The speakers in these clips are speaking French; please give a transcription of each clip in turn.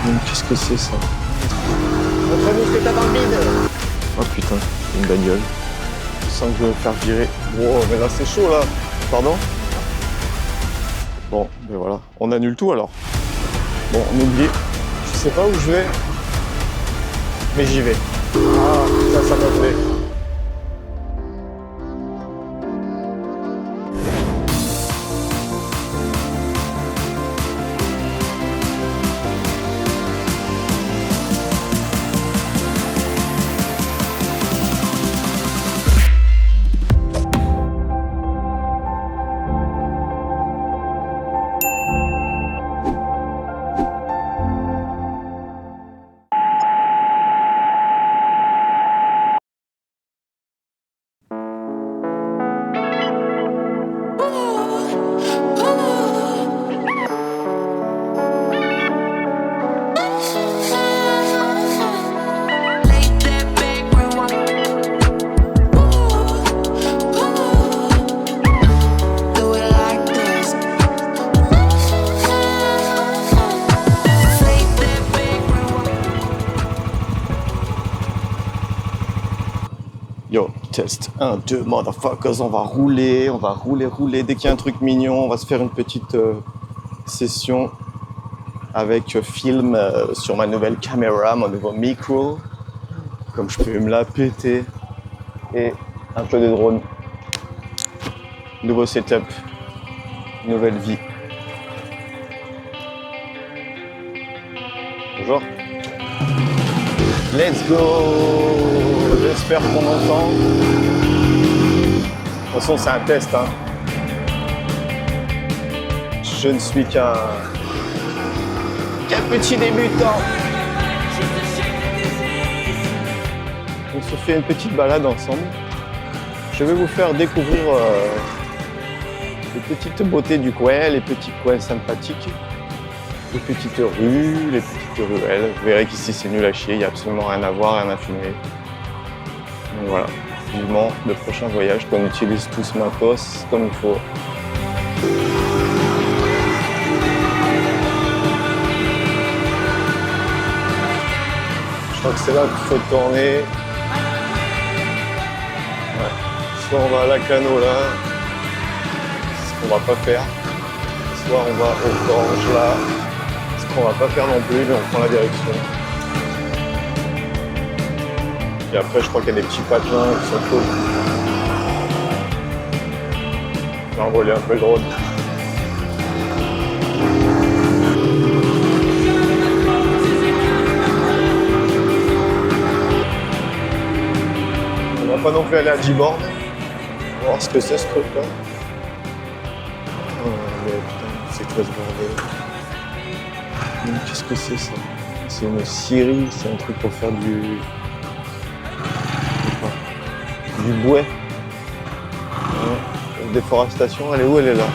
Mais qu'est-ce que c'est ça? Montre-nous ce que t'as dans le bide. Oh putain, une bagnole. Je sens que je vais me faire virer. Wow, mais là c'est chaud là. Pardon? Bon, ben voilà. On annule tout alors. Bon, on oublie. Je sais pas où je vais. Mais j'y vais. Ah, ça me plaît. Yo, test 1, 2, motherfuckers, on va rouler. Dès qu'il y a un truc mignon, on va se faire une petite session avec film sur ma nouvelle caméra, mon nouveau micro. Comme je peux me la péter. Et un peu de drone. Nouveau setup, nouvelle vie. Bonjour. Let's go! J'espère qu'on entend. De toute façon, c'est un test. Hein. Je ne suis qu'un petit débutant. On se fait une petite balade ensemble. Je vais vous faire découvrir les petites beautés du coin, les petits coins sympathiques, les petites rues, les petites ruelles. Vous verrez qu'ici c'est nul à chier, il n'y a absolument rien à voir, rien à filmer. Donc voilà, vivement le prochain voyage qu'on utilise tout ce matos comme il faut. Je crois que c'est là qu'il faut tourner. Ouais. Soit on va à la Cano là, ce qu'on va pas faire. Soit on va au Gange là, ce qu'on va pas faire non plus, mais on prend la direction. Et après, je crois qu'il y a des petits patelins qui sont cool. Je vais envoler un peu le drone. On va pas non plus aller à Giborne. On va voir ce que c'est ce truc là. Oh mais putain, c'est quoi ce bordel? Mais qu'est-ce que c'est ça? C'est une scierie, c'est un truc pour faire du bouet. Ouais. Déforestation, elle est où? Elle est là.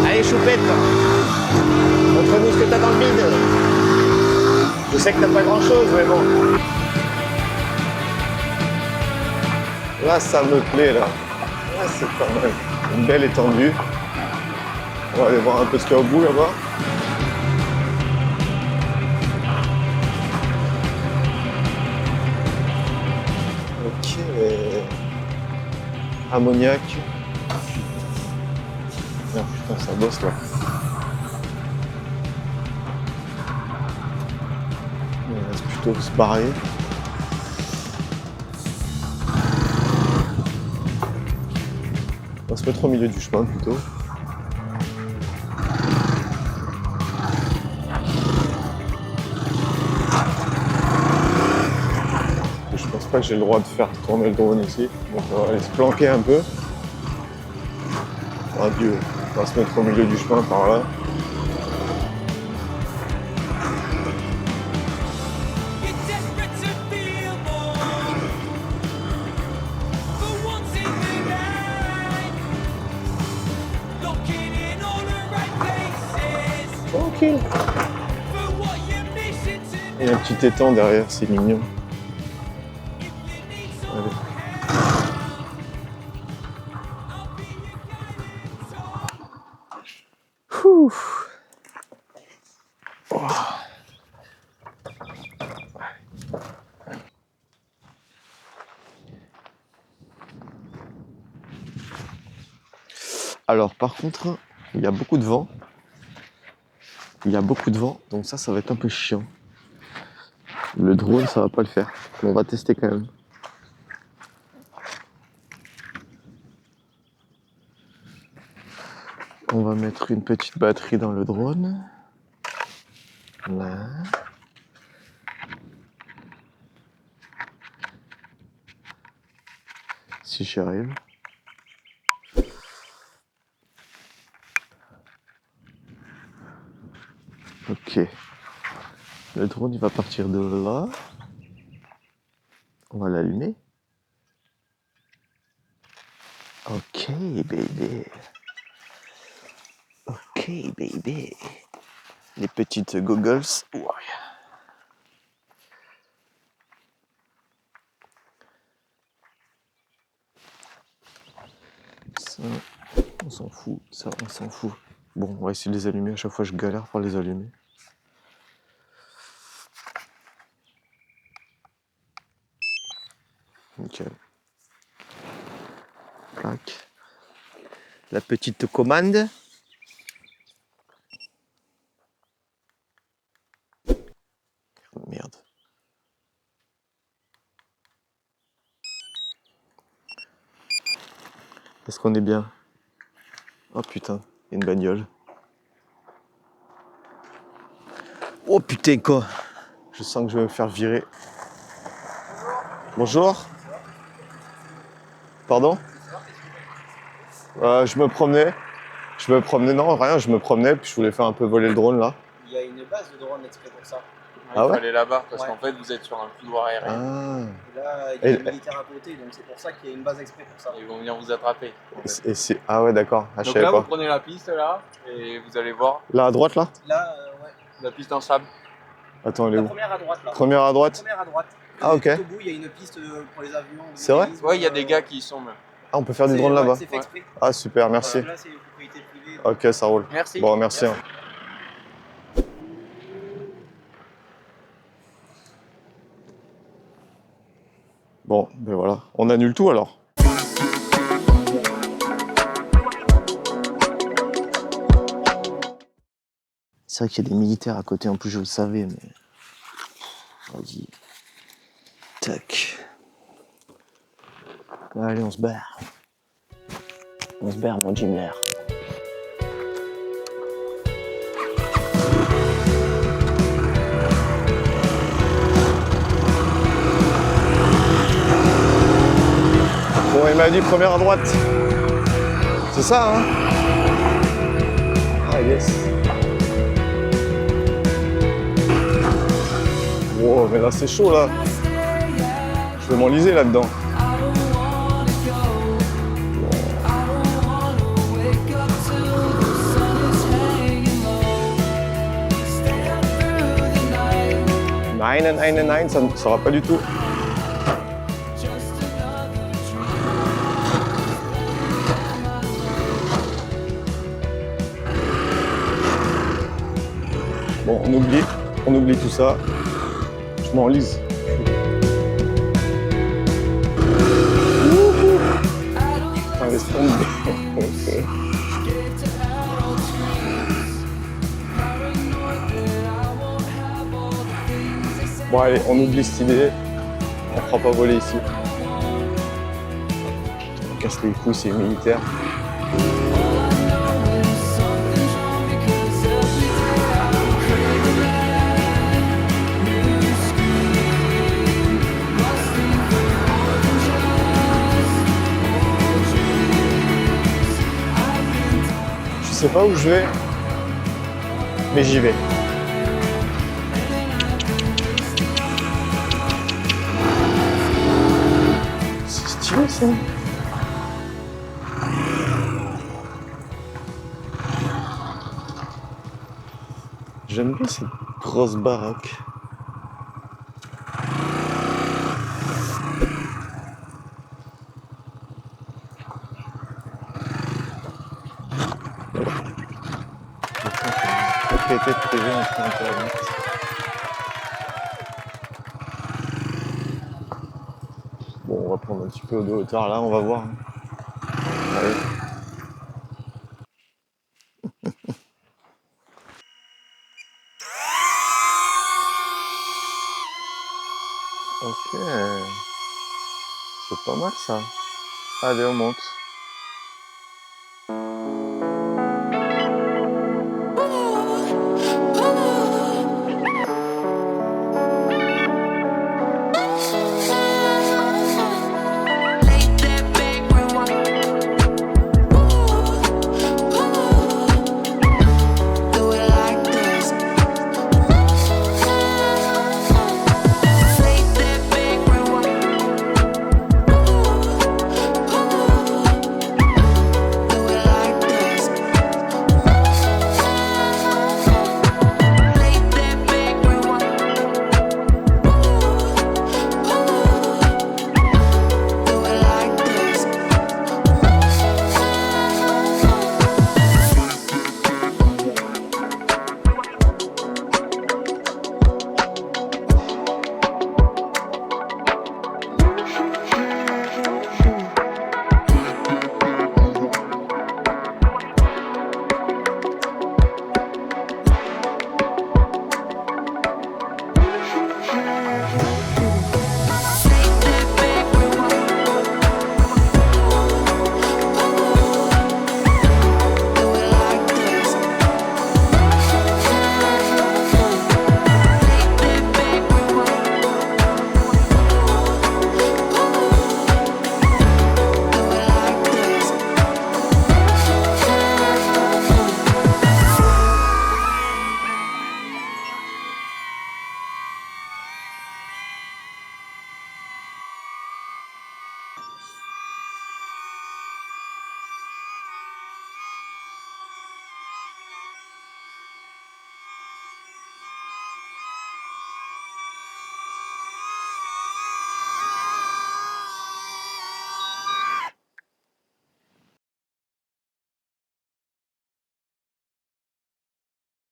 Allez, choupette. Montre-nous ce que t'as dans le bide. Je sais que t'as pas grand-chose, mais bon. Là, ça me plaît, là. Là, c'est quand même une belle étendue. On va aller voir un peu ce qu'il y a au bout, là-bas. Ok. Ammoniac. Ah, putain, ça bosse, là. Il reste plutôt se barrer. On va se mettre au milieu du chemin, plutôt. Je pense pas que j'ai le droit de faire tourner le drone ici. Donc on va aller se planquer un peu. Adieu. On va se mettre au milieu du chemin par là. Tranquille. Il y a un petit étang derrière, c'est mignon. Allez. Ouh. Oh. Alors par contre, il y a beaucoup de vent. Donc ça va être un peu chiant. Le drone, ça va pas le faire. Mais on va tester quand même. On va mettre une petite batterie dans le drone. Là. Si j'y arrive. Ok. Le drone, il va partir de là. On va l'allumer. Ok, baby. Ok, baby. Les petites goggles. Ouais. Ça, on s'en fout. Ça, on s'en fout. Bon, on va essayer de les allumer. À chaque fois, je galère pour les allumer. Nickel. Clac. La petite commande. Merde. Est-ce qu'on est bien? Oh putain, il y a une bagnole. Oh putain quoi. Je sens que je vais me faire virer. Bonjour. Pardon? Je me promenais. Non, rien, je me promenais, puis je voulais faire un peu voler le drone là. Il y a une base de drone exprès pour ça. Ah ouais? Il faut aller là-bas parce Ouais. qu'en fait vous êtes sur un couloir aérien. Ah. Et là, il y a des militaires à côté, donc c'est pour ça qu'il y a une base exprès pour ça. Ils vont venir vous attraper. En fait. Et c'est... Ah ouais, d'accord. Ah, je Donc savais là vous pas. prenez la piste là et vous allez voir Là, à droite, là? Là, ouais. la piste en sable. Attends, elle est La où? première à droite, là. Première à droite? Première à droite. Ah, ok. Tout au bout, il y a une piste pour les avions. C'est vrai? Ouais, il y a des gars qui y sont même. Ah, on peut faire du drone là-bas? C'est fait exprès. Ah, super, merci. Là, c'est une propriété privée. Ok, ça roule. Merci. Bon, merci. Hein. Bon, ben voilà. On annule tout alors. C'est vrai qu'il y a des militaires à côté, en plus je le savais, mais... Vas-y. Tac. Allez, on se barre. On se barre, mon Jimler. Bon, il m'a dit première à droite. C'est ça, hein? Ah, yes. Wow, mais là, c'est chaud, là. Je vais m'enliser là-dedans. Nein, ça ne sera pas du tout. Bon, on oublie tout ça. Je m'enlise. Putain, laisse tomber. Bon allez, on oublie cette idée. On fera pas voler ici. On casse les couilles, c'est militaire. Je sais pas où je vais, mais j'y vais. C'est stylé ça. J'aime bien cette grosse baraque. propriété privée entre Internet. Bon, on va prendre un petit peu de hauteur là, on va voir. Allez. Ok. C'est pas mal ça. Allez, on monte.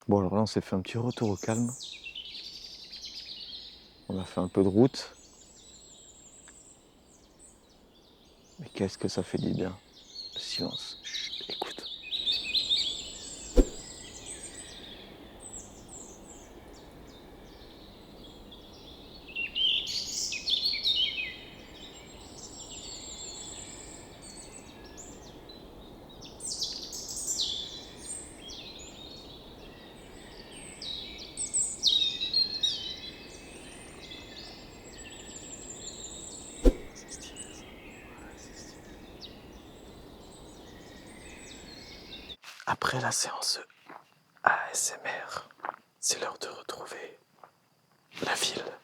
Bon, alors là, on s'est fait un petit retour au calme. On a fait un peu de route. Mais qu'est-ce que ça fait du bien. Le silence. Chut, écoute. Après la séance ASMR, c'est l'heure de retrouver la ville.